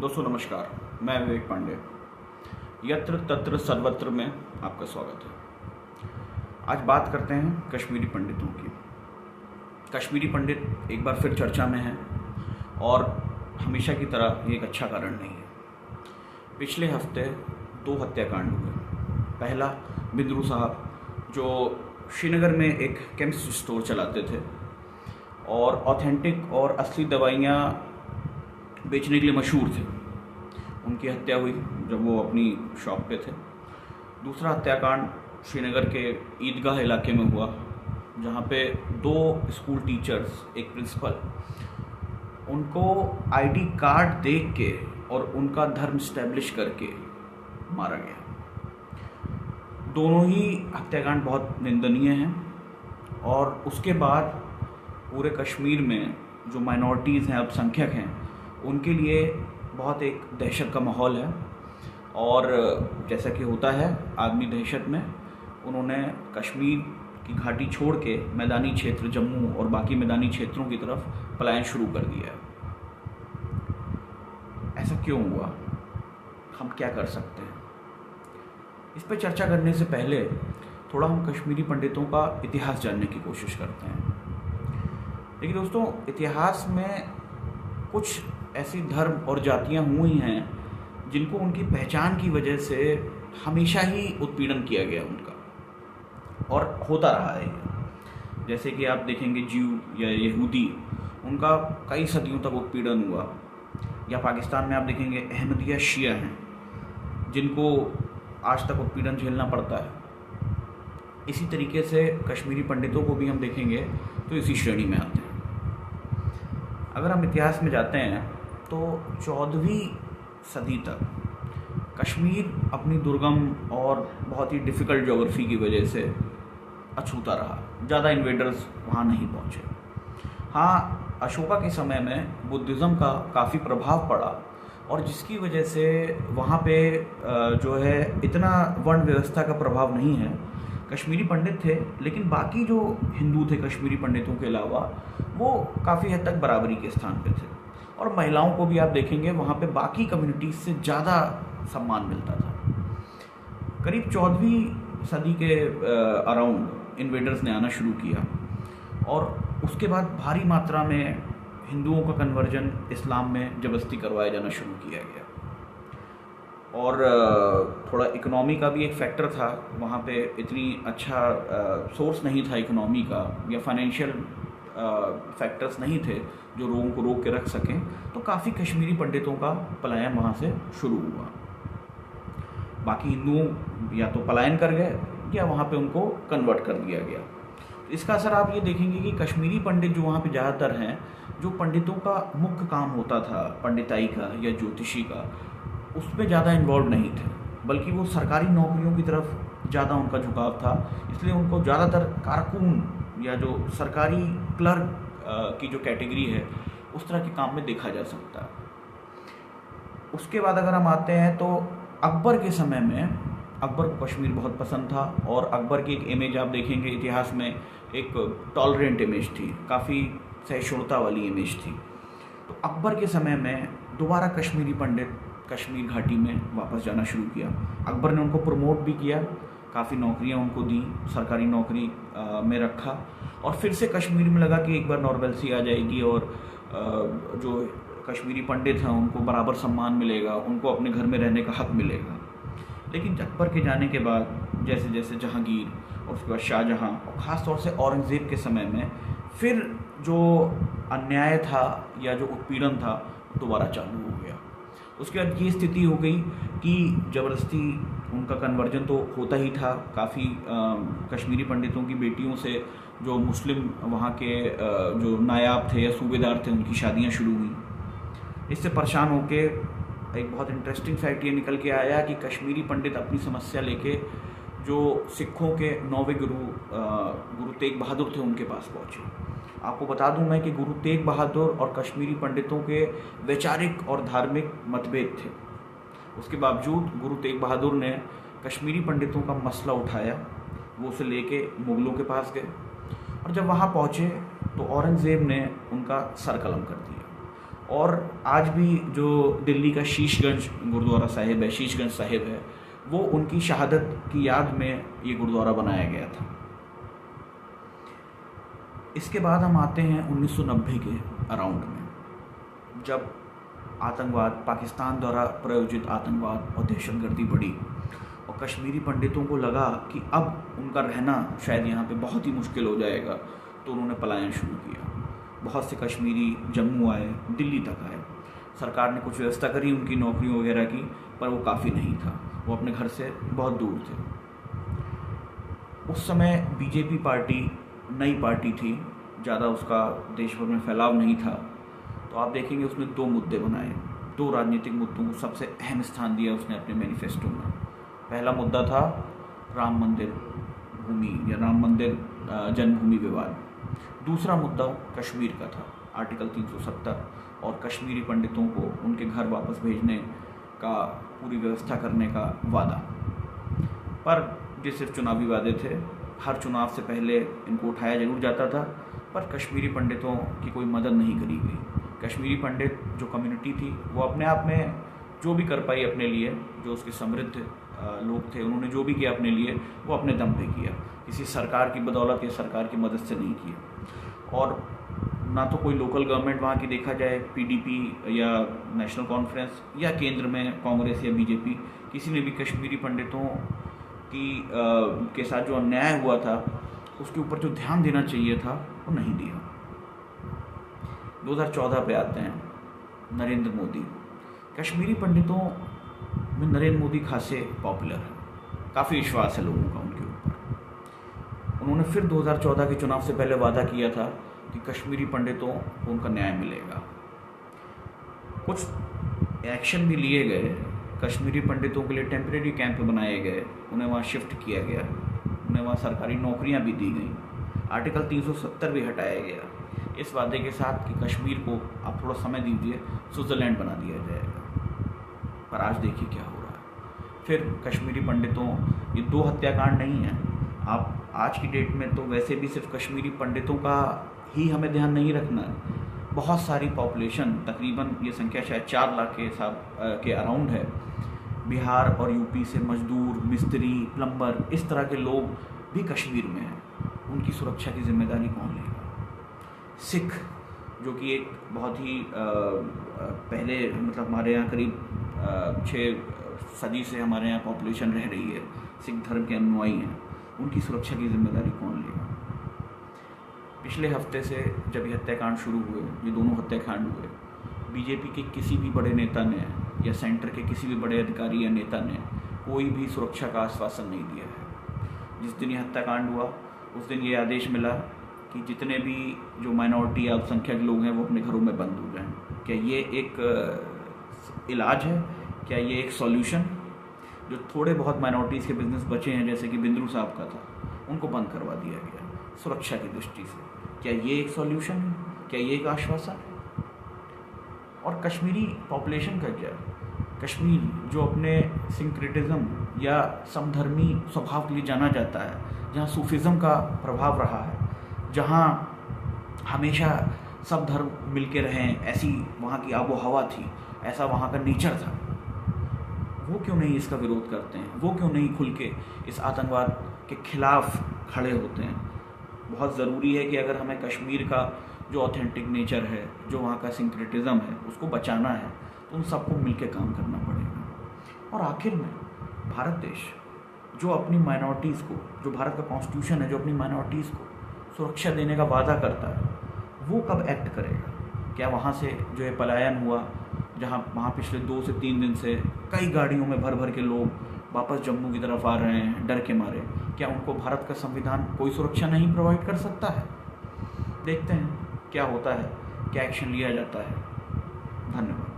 दोस्तों नमस्कार। मैं विवेक पांडे। यत्र तत्र सर्वत्र में आपका स्वागत है। आज बात करते हैं कश्मीरी पंडितों की। कश्मीरी पंडित एक बार फिर चर्चा में हैं और हमेशा की तरह ये एक अच्छा कारण नहीं है। पिछले हफ्ते 2 हत्याकांड हुए। पहला बिंद्रू साहब जो श्रीनगर में एक केमिस्ट स्टोर चलाते थे और ऑथेंटिक और असली दवाइयाँ बेचने के लिए मशहूर थे, उनकी हत्या हुई जब वो अपनी शॉप पे थे। दूसरा हत्याकांड श्रीनगर के ईदगाह इलाके में हुआ, जहाँ पे 2 स्कूल टीचर्स, एक प्रिंसिपल, उनको आईडी कार्ड देख के और उनका धर्म स्टैब्लिश करके मारा गया। दोनों ही हत्याकांड बहुत निंदनीय हैं और उसके बाद पूरे कश्मीर में जो माइनॉरिटीज़ हैं, अल्पसंख्यक हैं, उनके लिए बहुत एक दहशत का माहौल है। और जैसा कि होता है आदमी दहशत में, उन्होंने कश्मीर की घाटी छोड़ के मैदानी क्षेत्र जम्मू और बाकी मैदानी क्षेत्रों की तरफ पलायन शुरू कर दिया है। ऐसा क्यों हुआ? हम क्या कर सकते हैं? इस पर चर्चा करने से पहले थोड़ा हम कश्मीरी पंडितों का इतिहास जानने की कोशिश करते हैं। देखिए दोस्तों, इतिहास में कुछ ऐसी धर्म और जातियां हुई हैं जिनको उनकी पहचान की वजह से हमेशा ही उत्पीड़न किया गया उनका, और होता रहा है। जैसे कि आप देखेंगे ज्यू या यहूदी, उनका कई सदियों तक उत्पीड़न हुआ। या पाकिस्तान में आप देखेंगे अहमदिया शिया हैं जिनको आज तक उत्पीड़न झेलना पड़ता है। इसी तरीके से कश्मीरी पंडितों को भी हम देखेंगे तो इसी श्रेणी में आते हैं। अगर हम इतिहास में जाते हैं तो 14वीं सदी तक कश्मीर अपनी दुर्गम और बहुत ही डिफ़िकल्ट ज्योग्राफी की वजह से अछूता रहा। ज़्यादा इन्वेडर्स वहाँ नहीं पहुँचे। हाँ, अशोका के समय में बुद्धिज़्म का काफ़ी प्रभाव पड़ा और जिसकी वजह से वहाँ पे जो है इतना वर्ण व्यवस्था का प्रभाव नहीं है। कश्मीरी पंडित थे, लेकिन बाकी जो हिंदू थे कश्मीरी पंडितों के अलावा, वो काफ़ी हद तक बराबरी के स्थान पे थे। और महिलाओं को भी आप देखेंगे वहाँ पे बाकी कम्युनिटीज़ से ज़्यादा सम्मान मिलता था। करीब 14वीं सदी के अराउंड इन्वेडर्स ने आना शुरू किया और उसके बाद भारी मात्रा में हिंदुओं का कन्वर्जन इस्लाम में ज़बरदस्ती करवाया जाना शुरू किया गया। और थोड़ा इकोनॉमी का भी एक फैक्टर था। वहाँ पे इतनी अच्छा सोर्स नहीं था इकोनॉमी का, या फाइनेंशियल फैक्टर्स नहीं थे जो लोगों को रोक के रख सकें, तो काफ़ी कश्मीरी पंडितों का पलायन वहाँ से शुरू हुआ। बाकी हिंदुओं या तो पलायन कर गए या वहाँ पे उनको कन्वर्ट कर दिया गया। इसका असर आप ये देखेंगे कि कश्मीरी पंडित जो वहाँ पे ज़्यादातर हैं, जो पंडितों का मुख्य काम होता था पंडिताई का या ज्योतिषी का, उसमें ज़्यादा इन्वॉल्व नहीं थे, बल्कि वो सरकारी नौकरियों की तरफ ज़्यादा उनका झुकाव था। इसलिए उनको ज़्यादातर कारकुन या जो सरकारी क्लर्क की जो कैटेगरी है, उस तरह के काम में देखा जा सकता है। उसके बाद अगर हम आते हैं तो अकबर के समय में अकबर को कश्मीर बहुत पसंद था और अकबर की एक इमेज आप देखेंगे इतिहास में, एक टॉलरेंट इमेज थी, काफ़ी सहिष्णुता वाली इमेज थी। तो अकबर के समय में दोबारा कश्मीरी पंडित कश्मीर घाटी में वापस जाना शुरू किया। अकबर ने उनको प्रमोट भी किया, काफ़ी नौकरियां उनको दी, सरकारी नौकरी में रखा, और फिर से कश्मीर में लगा कि एक बार नॉर्मलसी आ जाएगी और जो कश्मीरी पंडित हैं उनको बराबर सम्मान मिलेगा, उनको अपने घर में रहने का हक मिलेगा। लेकिन अकबर के जाने के बाद जैसे जैसे जहांगीर और उसके बाद शाहजहां और ख़ास तौर से औरंगज़ेब के समय में फिर जो अन्याय था या जो उत्पीड़न था दोबारा चालू हो गया। उसके बाद ये स्थिति हो गई कि ज़बरदस्ती उनका कन्वर्जन तो होता ही था। काफ़ी कश्मीरी पंडितों की बेटियों से जो मुस्लिम वहाँ के जो नायाब थे या सूबेदार थे, उनकी शादियाँ शुरू हुई। इससे परेशान होके एक बहुत इंटरेस्टिंग फैक्ट ये निकल के आया कि कश्मीरी पंडित अपनी समस्या लेके जो सिखों के 9वें गुरु तेग बहादुर थे उनके पास पहुँचे। आपको बता दूं मैं कि गुरु तेग बहादुर और कश्मीरी पंडितों के वैचारिक और धार्मिक मतभेद थे। उसके बावजूद गुरु तेग बहादुर ने कश्मीरी पंडितों का मसला उठाया, वो उसे लेके मुग़लों के पास गए और जब वहाँ पहुँचे तो औरंगज़ेब ने उनका सर कलम कर दिया। और आज भी जो दिल्ली का शीशगंज गुरुद्वारा साहिब है, शीशगंज साहिब है, वो उनकी शहादत की याद में ये गुरुद्वारा बनाया गया था। इसके बाद हम आते हैं 1990 के अराउंड में, जब आतंकवाद, पाकिस्तान द्वारा प्रायोजित आतंकवाद और दहशतगर्दी बढ़ी और कश्मीरी पंडितों को लगा कि अब उनका रहना शायद यहाँ पे बहुत ही मुश्किल हो जाएगा, तो उन्होंने पलायन शुरू किया। बहुत से कश्मीरी जम्मू आए, दिल्ली तक आए। सरकार ने कुछ व्यवस्था करी उनकी नौकरियों वगैरह की, पर वो काफ़ी नहीं था, वो अपने घर से बहुत दूर थे। उस समय बीजेपी पार्टी नई पार्टी थी, ज़्यादा उसका देश भर में फैलाव नहीं था, तो आप देखेंगे उसने 2 मुद्दे बनाए, 2 राजनीतिक मुद्दों को सबसे अहम स्थान दिया उसने अपने मैनिफेस्टो में। पहला मुद्दा था राम मंदिर भूमि या राम मंदिर जन्मभूमि विवाद। दूसरा मुद्दा कश्मीर का था, आर्टिकल 370 और कश्मीरी पंडितों को उनके घर वापस भेजने का पूरी व्यवस्था करने का वादा। पर ये सिर्फ चुनावी वादे थे, हर चुनाव से पहले इनको उठाया जरूर जाता था, पर कश्मीरी पंडितों की कोई मदद नहीं करी गई। कश्मीरी पंडित जो कम्युनिटी थी वो अपने आप में जो भी कर पाई अपने लिए, जो उसके समृद्ध लोग थे, उन्होंने जो भी किया अपने लिए वो अपने दम पे किया, किसी सरकार की बदौलत या सरकार की मदद से नहीं किया। और ना तो कोई लोकल गवर्नमेंट वहाँ की देखा जाए, पीडीपी या नेशनल कॉन्फ्रेंस या केंद्र में कांग्रेस या बीजेपी, किसी ने भी कश्मीरी पंडितों की के साथ जो अन्याय हुआ था उसके ऊपर जो ध्यान देना चाहिए था वो नहीं दिया। 2014 पे आते हैं, नरेंद्र मोदी। कश्मीरी पंडितों में नरेंद्र मोदी खासे पॉपुलर है, काफ़ी विश्वास है लोगों का उनके ऊपर। उन्होंने फिर 2014 के चुनाव से पहले वादा किया था कि कश्मीरी पंडितों को उनका न्याय मिलेगा। कुछ एक्शन भी लिए गए, कश्मीरी पंडितों के लिए टेम्परेरी कैंप बनाए गए, उन्हें वहाँ शिफ्ट किया गया, उन्हें वहाँ सरकारी नौकरियाँ भी दी गई, आर्टिकल 370 भी हटाया गया, इस वादे के साथ कि कश्मीर को आप थोड़ा समय दीजिए, स्विट्ज़रलैंड बना दिया जाएगा। पर आज देखिए क्या हो रहा है। फिर कश्मीरी पंडितों, ये 2 हत्याकांड नहीं हैं। आप आज की डेट में तो वैसे भी सिर्फ कश्मीरी पंडितों का ही हमें ध्यान नहीं रखना है, बहुत सारी पॉपुलेशन, तकरीबन ये संख्या शायद 4 लाख के हिसाब के अराउंड है, बिहार और यूपी से मजदूर, मिस्त्री, प्लम्बर, इस तरह के लोग भी कश्मीर में हैं। उनकी सुरक्षा की जिम्मेदारी कौन लेगा? सिख, जो कि एक बहुत ही पहले, मतलब हमारे यहाँ करीब 6 सदी से हमारे यहाँ पॉपुलेशन रह रही है, सिख धर्म के अनुयायी हैं, उनकी सुरक्षा की जिम्मेदारी कौन लेगा? पिछले हफ्ते से जब ये हत्याकांड शुरू हुए, ये दोनों हत्याकांड हुए, बीजेपी के किसी भी बड़े नेता ने या सेंटर के किसी भी बड़े अधिकारी या नेता ने कोई भी सुरक्षा का आश्वासन नहीं दिया है। जिस दिन ये हत्याकांड हुआ उस दिन ये आदेश मिला कि जितने भी जो माइनॉरिटी या अल्पसंख्यक लोग हैं वो अपने घरों में बंद हो जाएं। क्या ये एक इलाज है? क्या ये एक सॉल्यूशन? जो थोड़े बहुत माइनॉरिटीज़ के बिजनेस बचे हैं, जैसे कि बिंद्रू साहब का था, उनको बंद करवा दिया गया सुरक्षा की दृष्टि से। क्या ये एक सॉल्यूशन है? क्या ये एक आश्वासन है? और कश्मीरी पॉपुलेशन का क्या? कश्मीर जो अपने सिंक्रेटिज्म या समधर्मी स्वभाव के लिए जाना जाता है, जहाँ सूफिज़्म का प्रभाव रहा है, जहाँ हमेशा सब धर्म मिलके रहें, ऐसी वहाँ की आबो हवा थी, ऐसा वहाँ का नेचर था, वो क्यों नहीं इसका विरोध करते हैं? वो क्यों नहीं खुल के इस आतंकवाद के खिलाफ खड़े होते हैं? बहुत ज़रूरी है कि अगर हमें कश्मीर का जो ऑथेंटिक नेचर है, जो वहाँ का सिंक्रेटिज्म है, उसको बचाना है, तो उन सबको मिलके काम करना पड़ेगा। और आखिर में भारत देश जो अपनी माइनॉरिटीज़ को, जो भारत का कॉन्स्टिट्यूशन है, जो अपनी माइनॉरिटीज़ को सुरक्षा देने का वादा करता है, वो कब एक्ट करेगा? क्या वहाँ से जो है पलायन हुआ, जहाँ वहाँ पिछले 2 से 3 दिन से कई गाड़ियों में भर भर के लोग वापस जम्मू की तरफ आ रहे हैं डर के मारे, क्या उनको भारत का संविधान कोई सुरक्षा नहीं प्रोवाइड कर सकता है? देखते हैं क्या होता है, क्या एक्शन लिया जाता है। धन्यवाद।